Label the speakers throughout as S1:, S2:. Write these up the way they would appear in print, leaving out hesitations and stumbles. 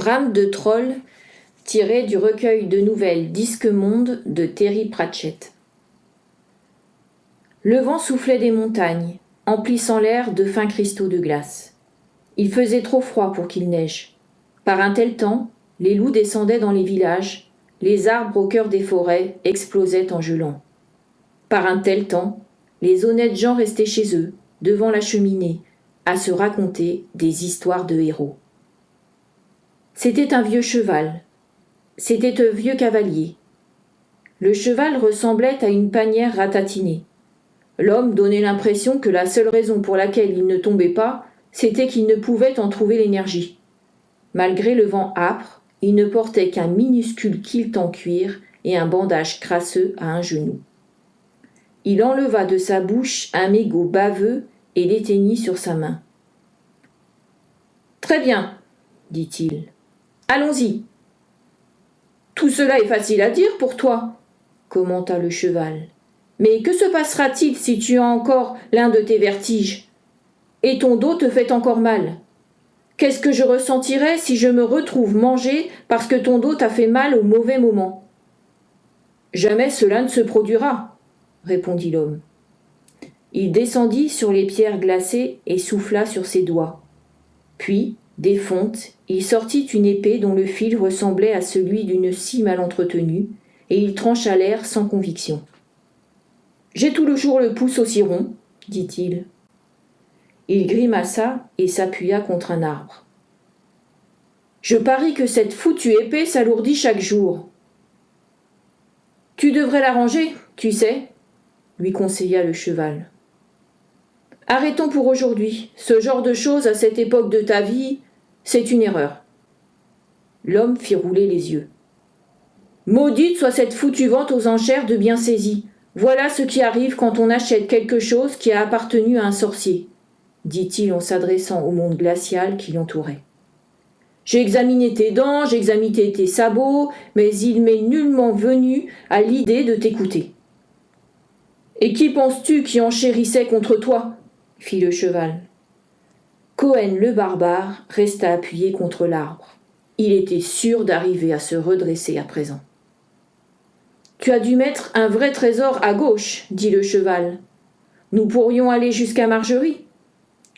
S1: Drame de troll tiré du recueil de nouvelles Disque Monde de Terry Pratchett. Le vent soufflait des montagnes, emplissant l'air de fins cristaux de glace. Il faisait trop froid pour qu'il neige. Par un tel temps, les loups descendaient dans les villages, les arbres au cœur des forêts explosaient en gelant. Par un tel temps, les honnêtes gens restaient chez eux, devant la cheminée, à se raconter des histoires de héros. C'était un vieux cheval. C'était un vieux cavalier. Le cheval ressemblait à une panière ratatinée. L'homme donnait l'impression que la seule raison pour laquelle il ne tombait pas, c'était qu'il ne pouvait en trouver l'énergie. Malgré le vent âpre, il ne portait qu'un minuscule kilt en cuir et un bandage crasseux à un genou. Il enleva de sa bouche un mégot baveux et l'éteignit sur sa main. « Très bien, dit-il. Allons-y. »« Tout cela est facile à dire pour toi, commenta le cheval. Mais que se passera-t-il si tu as encore l'un de tes vertiges? Et ton dos te fait encore mal. Qu'est-ce que je ressentirai si je me retrouve mangé parce que ton dos t'a fait mal au mauvais moment? Jamais cela ne se produira, répondit l'homme. Il descendit sur les pierres glacées et souffla sur ses doigts. Puis, des fontes, il sortit une épée dont le fil ressemblait à celui d'une scie mal entretenue, et il trancha l'air sans conviction. « J'ai tout le jour le pouce aussi rond, dit-il. Il grimaça et s'appuya contre un arbre. « Je parie que cette foutue épée s'alourdit chaque jour. »« Tu devrais la ranger, tu sais, lui conseilla le cheval. Arrêtons pour aujourd'hui. Ce genre de choses à cette époque de ta vie, c'est une erreur. L'homme fit rouler les yeux. Maudite soit cette foutue vente aux enchères de biens saisis. Voilà ce qui arrive quand on achète quelque chose qui a appartenu à un sorcier, dit-il en s'adressant au monde glacial qui l'entourait. J'ai examiné tes dents, j'ai examiné tes sabots, mais il m'est nullement venu à l'idée de t'écouter. Et qui penses-tu qui enchérissait contre toi? Fit le cheval. Cohen le barbare resta appuyé contre l'arbre. Il était sûr d'arriver à se redresser à présent. Tu as dû mettre un vrai trésor à gauche, dit le cheval. Nous pourrions aller jusqu'à Margerie.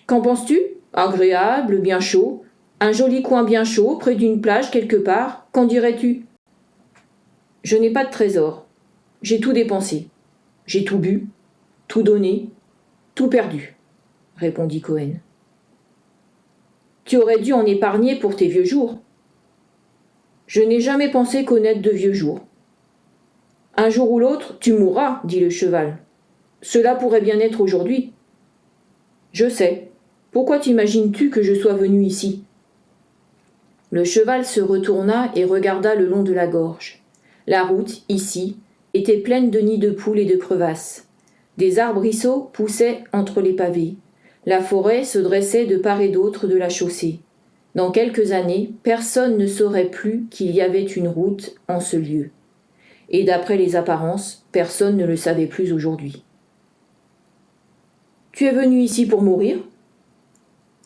S1: Qu'en penses-tu? Agréable, bien chaud. Un joli coin bien chaud, près d'une plage quelque part. Qu'en dirais-tu? Je n'ai pas de trésor. J'ai tout dépensé. J'ai tout bu, tout donné, tout perdu, répondit Cohen. Tu aurais dû en épargner pour tes vieux jours. Je n'ai jamais pensé connaître de vieux jours. Un jour ou l'autre, tu mourras, dit le cheval. Cela pourrait bien être aujourd'hui. Je sais. Pourquoi t'imagines-tu que je sois venu ici? Le cheval se retourna et regarda le long de la gorge. La route, ici, était pleine de nids de poules et de crevasses. Des arbrisseaux poussaient entre les pavés. La forêt se dressait de part et d'autre de la chaussée. Dans quelques années, personne ne saurait plus qu'il y avait une route en ce lieu. Et d'après les apparences, personne ne le savait plus aujourd'hui. « Tu es venu ici pour mourir ?»«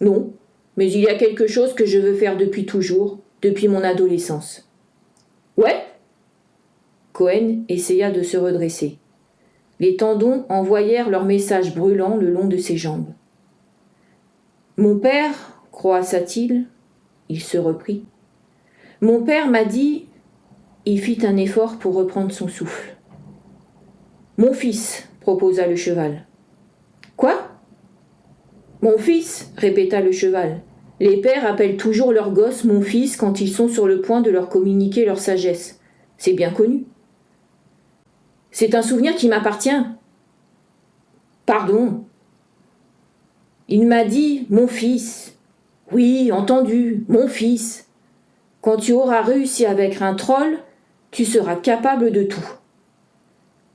S1: Non, mais il y a quelque chose que je veux faire depuis toujours, depuis mon adolescence. »« Ouais ?» Cohen essaya de se redresser. Les tendons envoyèrent leur message brûlant le long de ses jambes. « Mon père, croassa-t-il, il se reprit. « Mon père m'a dit... » Il fit un effort pour reprendre son souffle. « Mon fils, » proposa le cheval. « Quoi ?»« Mon fils, » répéta le cheval. « Les pères appellent toujours leurs gosses mon fils quand ils sont sur le point de leur communiquer leur sagesse. C'est bien connu. »« C'est un souvenir qui m'appartient. »« Pardon. »« Il m'a dit, mon fils. »« Oui, entendu, mon fils. » Quand tu auras réussi avec un troll, tu seras capable de tout.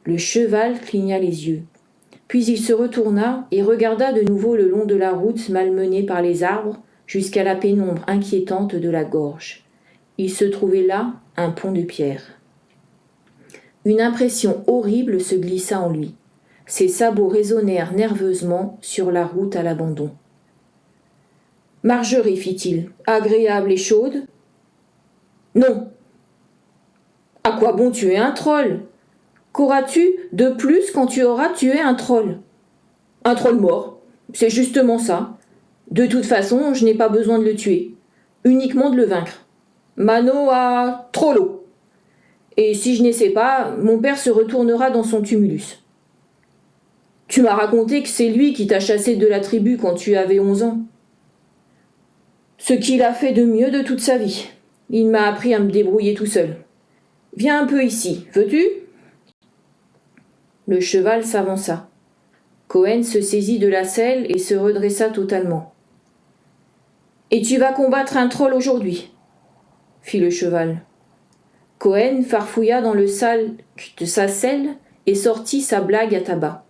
S1: Le cheval cligna les yeux. Puis il se retourna et regarda de nouveau le long de la route malmenée par les arbres jusqu'à la pénombre inquiétante de la gorge. Il se trouvait là un pont de pierre. Une impression horrible se glissa en lui. Ses sabots résonnèrent nerveusement sur la route à l'abandon. « Margerie, fit-il, agréable et chaude ?» Non. À quoi bon tuer un troll? Qu'auras-tu de plus quand tu auras tué un troll? Un troll mort, c'est justement ça. De toute façon, je n'ai pas besoin de le tuer, uniquement de le vaincre. Mano a Trollo. Et si je n'essaie pas, mon père se retournera dans son tumulus. Tu m'as raconté que c'est lui qui t'a chassé de la tribu quand tu avais 11 ans. Ce qu'il a fait de mieux de toute sa vie. Il m'a appris à me débrouiller tout seul. Viens un peu ici, veux-tu? Le cheval s'avança. Cohen se saisit de la selle et se redressa totalement. Et tu vas combattre un troll aujourd'hui, fit le cheval. Cohen farfouilla dans le sac de sa selle et sortit sa blague à tabac.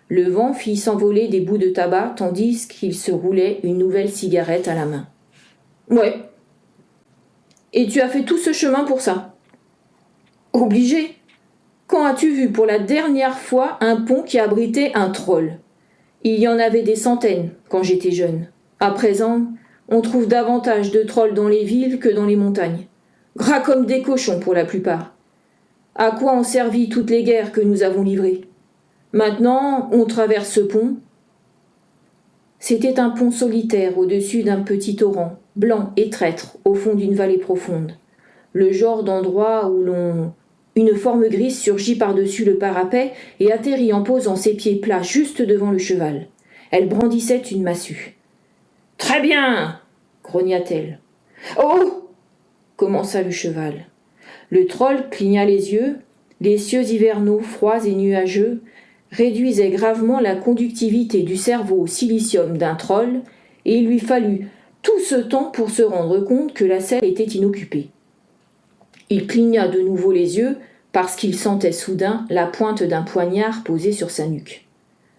S1: Le vent fit s'envoler des bouts de tabac tandis qu'il se roulait une nouvelle cigarette à la main. Ouais. Et tu as fait tout ce chemin pour ça? Obligé. Quand as-tu vu pour la dernière fois un pont qui abritait un troll? Il y en avait des centaines quand j'étais jeune. À présent, on trouve davantage de trolls dans les villes que dans les montagnes. Gras comme des cochons pour la plupart. À quoi ont servi toutes les guerres que nous avons livrées? Maintenant, on traverse ce pont. C'était un pont solitaire au-dessus d'un petit torrent, blanc et traître, au fond d'une vallée profonde. Le genre d'endroit où une forme grise surgit par-dessus le parapet et atterrit en posant ses pieds plats juste devant le cheval. Elle brandissait une massue. « Très bien !» grogna-t-elle. « Oh !» commença le cheval. Le troll cligna les yeux. Les cieux hivernaux, froids et nuageux, réduisaient gravement la conductivité du cerveau au silicium d'un troll, et il lui fallut tout ce temps pour se rendre compte que la selle était inoccupée. Il cligna de nouveau les yeux parce qu'il sentait soudain la pointe d'un poignard posé sur sa nuque.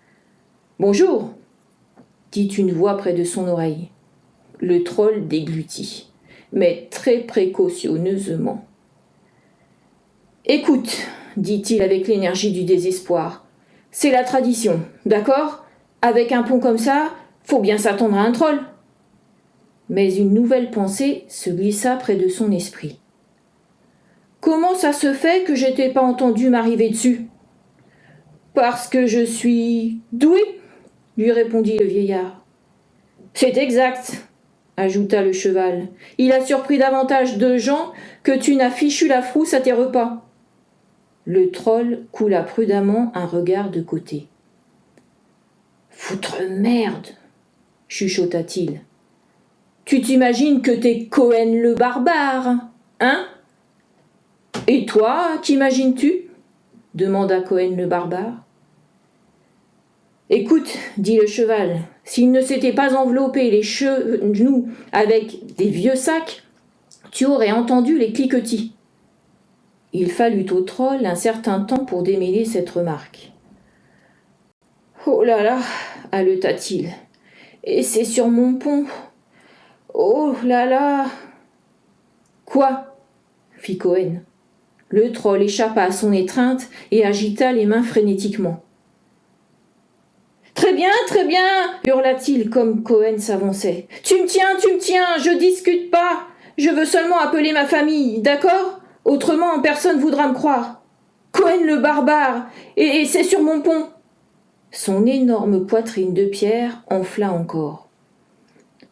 S1: « Bonjour !» dit une voix près de son oreille. Le troll déglutit, mais très précautionneusement. « Écoute, dit-il avec l'énergie du désespoir, c'est la tradition, d'accord? Avec un pont comme ça, faut bien s'attendre à un troll. » Mais une nouvelle pensée se glissa près de son esprit. « Comment ça se fait que je t'ai pas entendu m'arriver dessus? »« Parce que je suis doué, » lui répondit le vieillard. « C'est exact, » ajouta le cheval. « Il a surpris davantage de gens que tu n'as fichu la frousse à tes repas. » Le troll coula prudemment un regard de côté. « Foutre merde !» chuchota-t-il. « Tu t'imagines que t'es Cohen le barbare, hein? » « Et toi, qu'imagines-tu » demanda Cohen le barbare. « Écoute, dit le cheval, s'il ne s'était pas enveloppé les genoux avec des vieux sacs, tu aurais entendu les cliquetis. » Il fallut au troll un certain temps pour démêler cette remarque. « Oh là là » haleta-t-il. « Et c'est sur mon pont. Oh là là !»« Quoi ?» fit Cohen. Le troll échappa à son étreinte et agita les mains frénétiquement. « Très bien, hurla-t-il comme Cohen s'avançait. « Tu me tiens, je discute pas. Je veux seulement appeler ma famille, d'accord? Autrement, personne voudra me croire. Cohen le barbare, et c'est sur mon pont. » Son énorme poitrine de pierre enfla encore.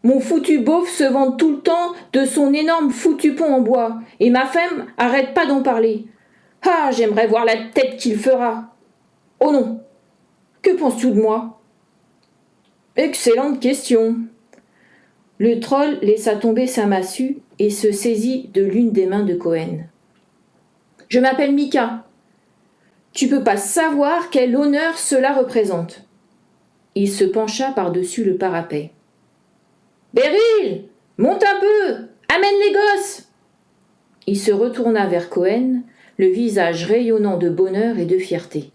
S1: Mon foutu beauf se vante tout le temps de son énorme foutu pont en bois, et ma femme arrête pas d'en parler. Ah, j'aimerais voir la tête qu'il fera. Oh non, que penses-tu de moi? Excellente question. Le troll laissa tomber sa massue et se saisit de l'une des mains de Cohen. Je m'appelle Mika. Tu peux pas savoir quel honneur cela représente. Il se pencha par-dessus le parapet. Beryl, monte un peu, amène les gosses. Il se retourna vers Cohen, le visage rayonnant de bonheur et de fierté.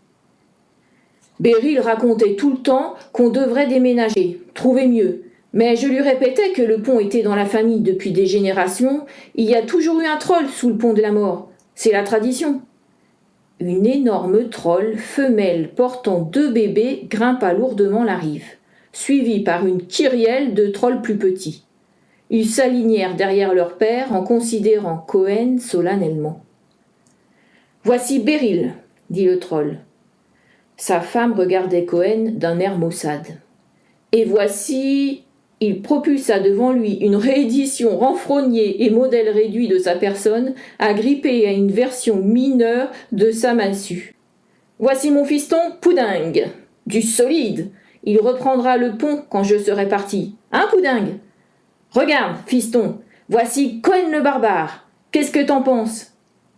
S1: Beryl racontait tout le temps qu'on devrait déménager, trouver mieux, mais je lui répétais que le pont était dans la famille depuis des générations. Il y a toujours eu un troll sous le pont de la mort, c'est la tradition. Une énorme troll femelle portant 2 bébés grimpa lourdement la rive, suivie par une kyrielle de trolls plus petits. Ils s'alignèrent derrière leur père en considérant Cohen solennellement. « Voici Beryl, dit le troll. » Sa femme regardait Cohen d'un air maussade. « Et voici... » Il propulsa devant lui une réédition renfrognée et modèle réduit de sa personne, agrippée à une version mineure de sa massue. « Voici mon fiston Poudingue. Du solide. Il reprendra le pont quand je serai parti. Hein, Poudingue ? Regarde, fiston, voici Cohen le barbare. Qu'est-ce que t'en penses ?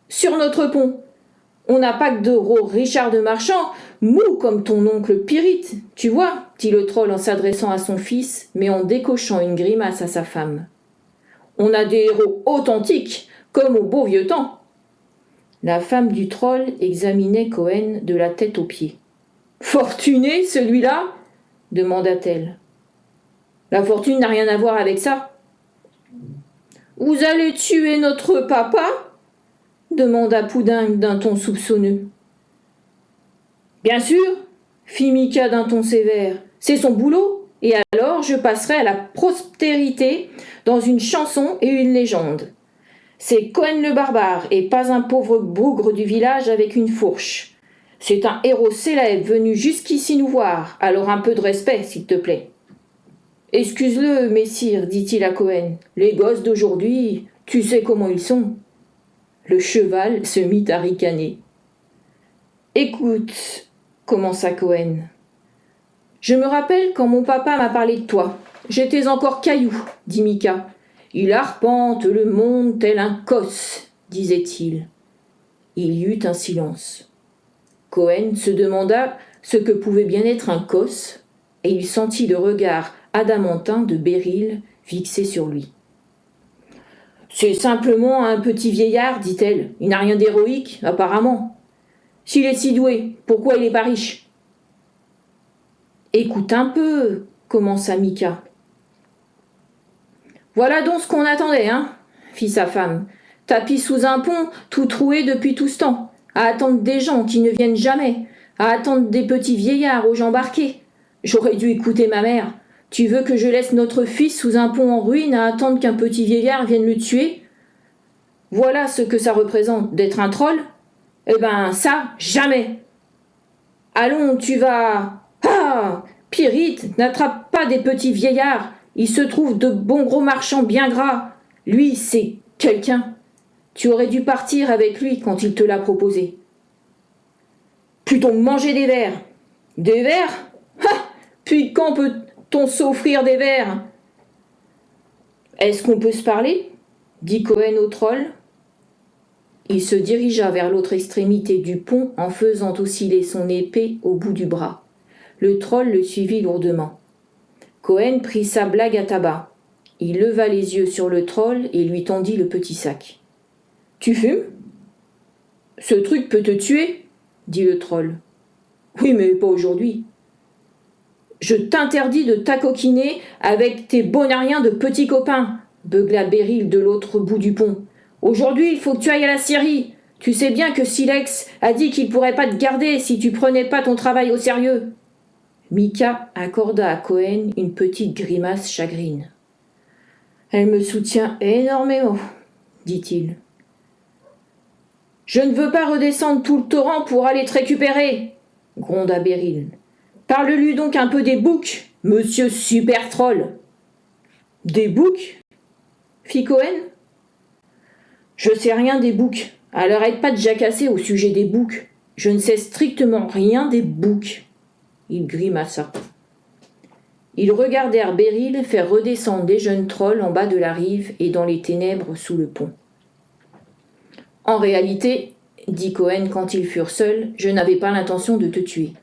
S1: Sur notre pont. On n'a pas que de gros Richard de Marchand, mou comme ton oncle Pyrrhite, tu vois, dit le troll en s'adressant à son fils, mais en décochant une grimace à sa femme. On a des héros authentiques, comme au beau vieux temps. La femme du troll examinait Cohen de la tête aux pieds. Fortuné, celui-là ? Demanda-t-elle. La fortune n'a rien à voir avec ça. Vous allez tuer notre papa ? Demanda Poudingue d'un ton soupçonneux. Bien sûr, fit Mika d'un ton sévère, c'est son boulot, et alors je passerai à la postérité dans une chanson et une légende. C'est Cohen le barbare et pas un pauvre bougre du village avec une fourche. C'est un héros célèbre venu jusqu'ici nous voir, alors un peu de respect, s'il te plaît. Excuse-le, messire, dit-il à Cohen, les gosses d'aujourd'hui, tu sais comment ils sont. Le cheval se mit à ricaner. « Écoute, » commença Cohen. « Je me rappelle quand mon papa m'a parlé de toi. J'étais encore caillou, dit Mika. Il arpente le monde tel un cosse, disait-il. Il y eut un silence. Cohen se demanda ce que pouvait bien être un cosse, et il sentit le regard adamantin de Beryl fixé sur lui. C'est simplement un petit vieillard, dit-elle. Il n'a rien d'héroïque, apparemment. S'il est si doué, pourquoi il n'est pas riche ? Écoute un peu, commença Mika. Voilà donc ce qu'on attendait, hein, fit sa femme. Tapis sous un pont, tout troué depuis tout ce temps, à attendre des gens qui ne viennent jamais, à attendre des petits vieillards aux jambes arquées. J'aurais dû écouter ma mère. Tu veux que je laisse notre fils sous un pont en ruine à attendre qu'un petit vieillard vienne le tuer ? Voilà ce que ça représente, d'être un troll ? Eh ben, ça, jamais ! Allons, tu vas... Ah ! Pyrrhite n'attrape pas des petits vieillards. Il se trouve de bons gros marchands bien gras. Lui, c'est quelqu'un. Tu aurais dû partir avec lui quand il te l'a proposé. Plutôt manger des vers. Des vers ? Ah ! Puis quand peut-on s'offrir des vers ? Est-ce qu'on peut se parler ? Dit Cohen au troll. Il se dirigea vers l'autre extrémité du pont en faisant osciller son épée au bout du bras. Le troll le suivit lourdement. Cohen prit sa blague à tabac. Il leva les yeux sur le troll et lui tendit le petit sac. « Tu fumes ? Ce truc peut te tuer, dit le troll. « Oui, mais pas aujourd'hui. »« Je t'interdis de t'acoquiner avec tes bonariens de petits copains, beugla Beryl de l'autre bout du pont. Aujourd'hui, il faut que tu ailles à la scierie. Tu sais bien que Silex a dit qu'il pourrait pas te garder si tu prenais pas ton travail au sérieux. » Mika accorda à Cohen une petite grimace chagrine. « Elle me soutient énormément, dit-il. « Je ne veux pas redescendre tout le torrent pour aller te récupérer, gronda Beryl. Parle-lui donc un peu des boucs, monsieur super troll. Des boucs ? Fit Cohen. Je sais rien des boucs. Alors arrête pas de jacasser au sujet des boucs. Je ne sais strictement rien des boucs. Il grimaça. Ils regardèrent Beryl faire redescendre des jeunes trolls en bas de la rive et dans les ténèbres sous le pont. En réalité, dit Cohen quand ils furent seuls, je n'avais pas l'intention de te tuer.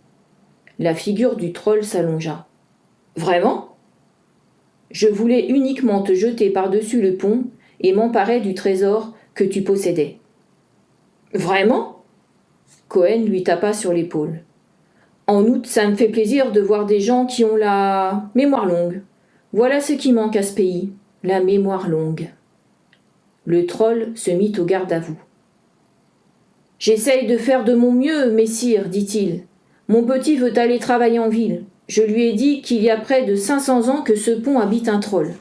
S1: La figure du troll s'allongea. Vraiment ? Je voulais uniquement te jeter par-dessus le pont et m'emparer du trésor que tu possédais. Vraiment ? Cohen lui tapa sur l'épaule. En outre, ça me fait plaisir de voir des gens qui ont la mémoire longue. Voilà ce qui manque à ce pays, la mémoire longue. Le troll se mit au garde à vous. J'essaye de faire de mon mieux, messire, dit-il. Mon petit veut aller travailler en ville. Je lui ai dit qu'il y a près de 500 ans que ce pont habite un troll.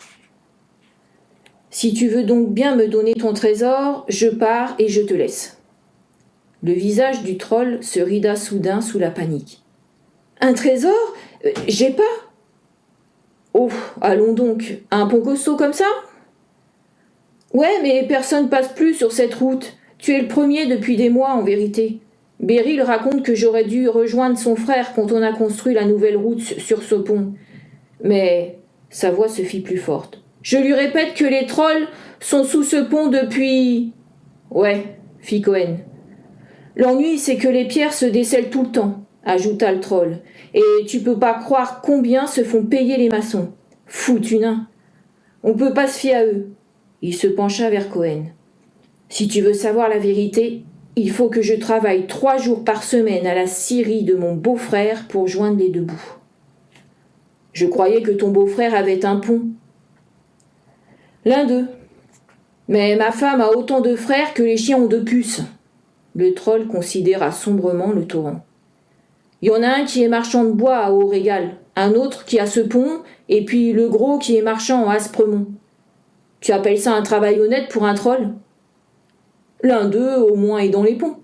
S1: Si tu veux donc bien me donner ton trésor, je pars et je te laisse. » Le visage du troll se rida soudain sous la panique. « Un trésor ? J'ai pas !»« Oh, allons donc, un pont costaud comme ça ? » ?»« Ouais, mais personne passe plus sur cette route. Tu es le premier depuis des mois, en vérité. Beryl raconte que j'aurais dû rejoindre son frère quand on a construit la nouvelle route sur ce pont. Mais sa voix se fit plus forte. Je lui répète que les trolls sont sous ce pont depuis... Ouais, fit Cohen. L'ennui, c'est que les pierres se décèlent tout le temps, ajouta le troll. Et tu peux pas croire combien se font payer les maçons. Foutus nains. On peut pas se fier à eux. Il se pencha vers Cohen. Si tu veux savoir la vérité, il faut que je travaille 3 jours par semaine à la scierie de mon beau-frère pour joindre les deux bouts. Je croyais que ton beau-frère avait un pont. L'un d'eux. Mais ma femme a autant de frères que les chiens ont de puces. Le troll considéra sombrement le torrent. Il y en a un qui est marchand de bois à Haut-Régal, un autre qui a ce pont, et puis le gros qui est marchand en Aspremont. Tu appelles ça un travail honnête pour un troll ? L'un d'eux, au moins, est dans les ponts.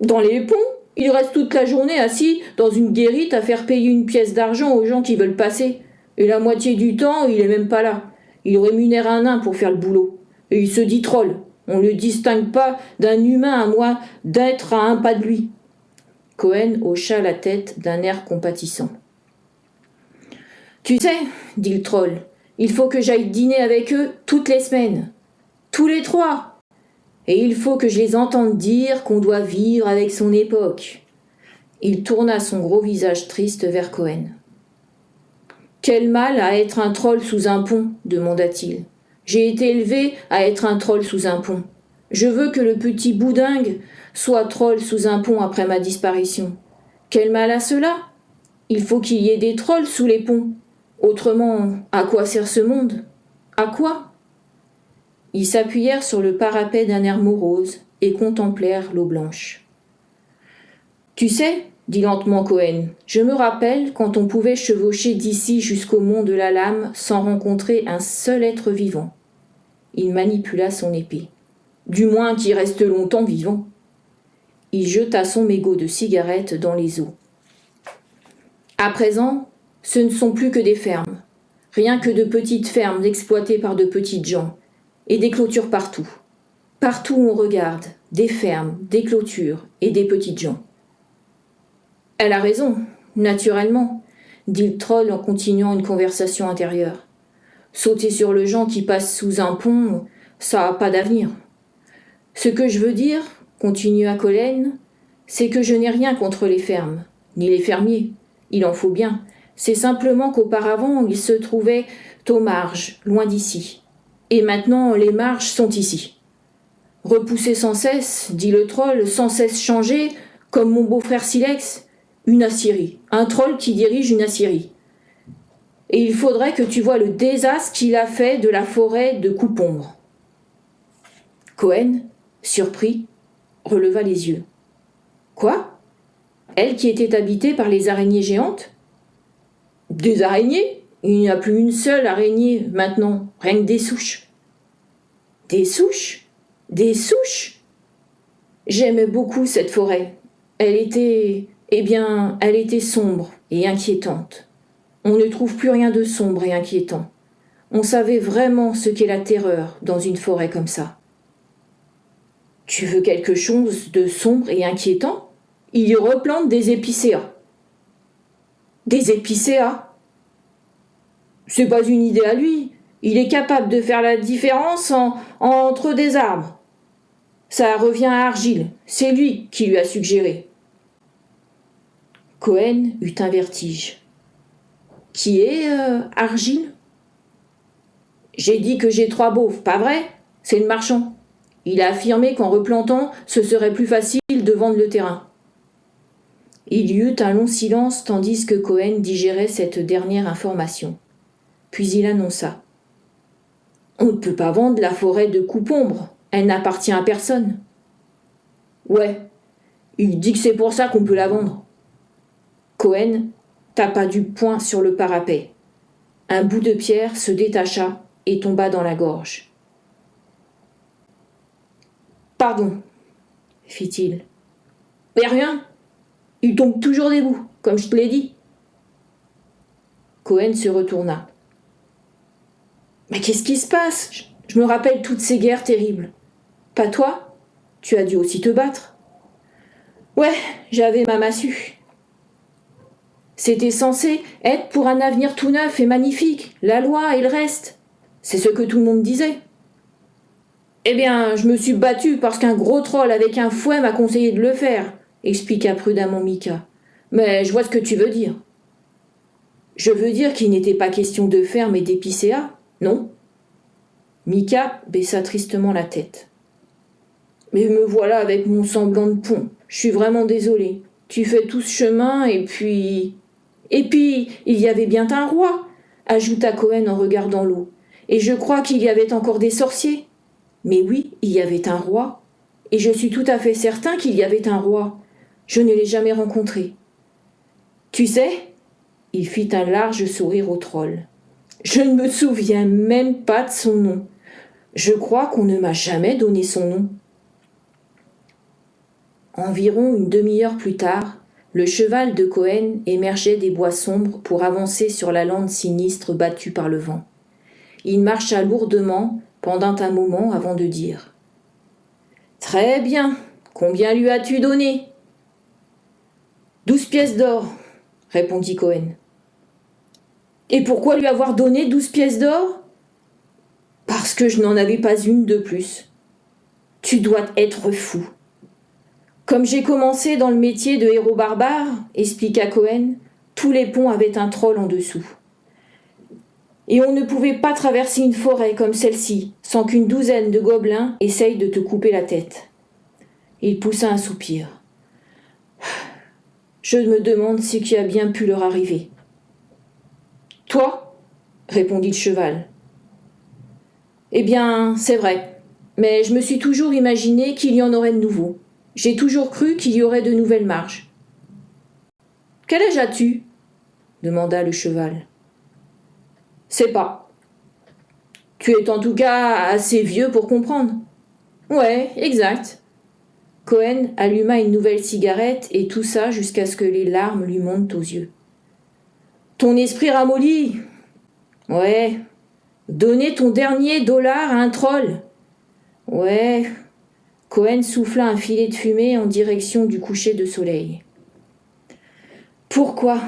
S1: Dans les ponts ? Il reste toute la journée assis dans une guérite à faire payer une pièce d'argent aux gens qui veulent passer. Et la moitié du temps, il est même pas là. Il rémunère un nain pour faire le boulot. Et il se dit troll. On ne le distingue pas d'un humain à moins d'être à un pas de lui. Cohen hocha la tête d'un air compatissant. Tu sais, dit le troll, il faut que j'aille dîner avec eux toutes les semaines. Tous les 3. Et il faut que je les entende dire qu'on doit vivre avec son époque. Il tourna son gros visage triste vers Cohen. Quel mal à être un troll sous un pont, demanda-t-il. J'ai été élevé à être un troll sous un pont. Je veux que le petit boudingue soit troll sous un pont après ma disparition. Quel mal à cela ? Il faut qu'il y ait des trolls sous les ponts. Autrement, à quoi sert ce monde ? À quoi ? Ils s'appuyèrent sur le parapet d'un air morose et contemplèrent l'eau blanche. Tu sais, dit lentement Cohen, je me rappelle quand on pouvait chevaucher d'ici jusqu'au mont de la Lame sans rencontrer un seul être vivant. Il manipula son épée. Du moins qu'il reste longtemps vivant. Il jeta son mégot de cigarette dans les eaux. À présent, ce ne sont plus que des fermes. Rien que de petites fermes exploitées par de petites gens. Et des clôtures partout. Partout où on regarde, des fermes, des clôtures et des petites gens. Elle a raison, naturellement, dit le troll en continuant une conversation intérieure. Sauter sur le gens qui passe sous un pont, ça n'a pas d'avenir. Ce que je veux dire, continua Cohen, c'est que je n'ai rien contre les fermes, ni les fermiers. Il en faut bien. C'est simplement qu'auparavant, ils se trouvaient aux marges, loin d'ici. Et maintenant, les marges sont ici. Repousser sans cesse, dit le troll, sans cesse changer, comme mon beau-frère Silex, une Assyrie, un troll qui dirige une Assyrie. Et il faudrait que tu vois le désastre qu'il a fait de la forêt de Coupombre. Cohen, surpris, releva les yeux. Quoi ? Elle qui était habitée par les araignées géantes ? Des araignées ? Il n'y a plus une seule araignée maintenant, rien que des souches. Des souches ? Des souches ? J'aimais beaucoup cette forêt. Elle était sombre et inquiétante. On ne trouve plus rien de sombre et inquiétant. On savait vraiment ce qu'est la terreur dans une forêt comme ça. Tu veux quelque chose de sombre et inquiétant ? Il y replante des épicéas. Des épicéas ? C'est pas une idée à lui. Il est capable de faire la différence entre des arbres. Ça revient à Argile. C'est lui qui lui a suggéré. Cohen eut un vertige. Qui est Argile ? J'ai dit que j'ai 3 beaufs, pas vrai ? C'est le marchand. Il a affirmé qu'en replantant, ce serait plus facile de vendre le terrain. Il y eut un long silence tandis que Cohen digérait cette dernière information. Puis il annonça. On ne peut pas vendre la forêt de Coupombre. Elle n'appartient à personne. Ouais, il dit que c'est pour ça qu'on peut la vendre. Cohen tapa du poing sur le parapet. Un bout de pierre se détacha et tomba dans la gorge. Pardon, fit-il. Mais rien, il tombe toujours debout, comme je te l'ai dit. Cohen se retourna. Mais qu'est-ce qui se passe? Je me rappelle toutes ces guerres terribles. Pas toi? Tu as dû aussi te battre. Ouais, j'avais ma massue. C'était censé être pour un avenir tout neuf et magnifique, la loi et le reste. C'est ce que tout le monde disait. Eh bien, je me suis battu parce qu'un gros troll avec un fouet m'a conseillé de le faire, expliqua prudemment Mika. Mais je vois ce que tu veux dire. Je veux dire qu'il n'était pas question de ferme et d'épicéa, non? Mika baissa tristement la tête. Mais me voilà avec mon semblant de pont. Je suis vraiment désolée. Tu fais tout ce chemin et puis... Et puis, il y avait bien un roi, ajouta Cohen en regardant l'eau. Et je crois qu'il y avait encore des sorciers. Mais oui, il y avait un roi. Et je suis tout à fait certain qu'il y avait un roi. Je ne l'ai jamais rencontré. Tu sais, il fit un large sourire au troll. Je ne me souviens même pas de son nom. Je crois qu'on ne m'a jamais donné son nom. Environ une demi-heure plus tard, le cheval de Cohen émergeait des bois sombres pour avancer sur la lande sinistre battue par le vent. Il marcha lourdement pendant un moment avant de dire « Très bien, combien lui as-tu donné ?»« 12 pièces d'or, » répondit Cohen. « Et pourquoi lui avoir donné 12 pièces d'or ?»« Parce que je n'en avais pas une de plus. Tu dois être fou. » Comme j'ai commencé dans le métier de héros barbare, expliqua Cohen, tous les ponts avaient un troll en dessous. Et on ne pouvait pas traverser une forêt comme celle-ci sans qu'une douzaine de gobelins essayent de te couper la tête. Il poussa un soupir. Je me demande ce qui a bien pu leur arriver. Toi ? Répondit le cheval. Eh bien, c'est vrai, mais je me suis toujours imaginé qu'il y en aurait de nouveaux. J'ai toujours cru qu'il y aurait de nouvelles marches. Quel âge as-tu ? Demanda le cheval. Sais pas. Tu es en tout cas assez vieux pour comprendre. Ouais, exact. Cohen alluma une nouvelle cigarette et toussa jusqu'à ce que les larmes lui montent aux yeux. Ton esprit ramolli ? Ouais. Donner ton dernier dollar à un troll ? Ouais. Cohen souffla un filet de fumée en direction du coucher de soleil. Pourquoi ?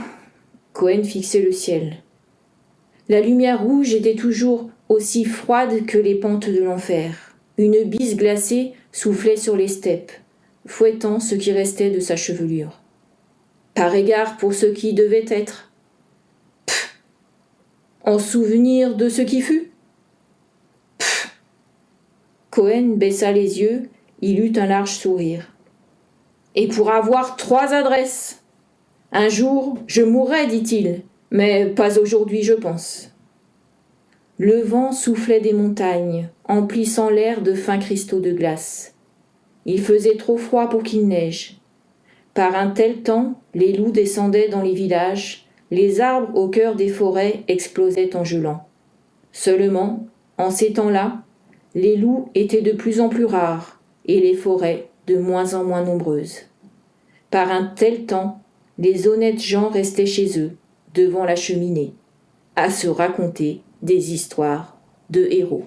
S1: Cohen fixait le ciel. La lumière rouge était toujours aussi froide que les pentes de l'enfer. Une bise glacée soufflait sur les steppes, fouettant ce qui restait de sa chevelure. Par égard pour ce qui devait être. Pff. En souvenir de ce qui fut. Pff. Cohen baissa les yeux. Il eut un large sourire. Et pour avoir 3 adresses. Un jour, je mourrai, dit-il, mais pas aujourd'hui, je pense. Le vent soufflait des montagnes, emplissant l'air de fins cristaux de glace. Il faisait trop froid pour qu'il neige. Par un tel temps, les loups descendaient dans les villages, les arbres au cœur des forêts explosaient en gelant. Seulement, en ces temps-là, les loups étaient de plus en plus rares, et les forêts de moins en moins nombreuses. Par un tel temps, les honnêtes gens restaient chez eux, devant la cheminée, à se raconter des histoires de héros.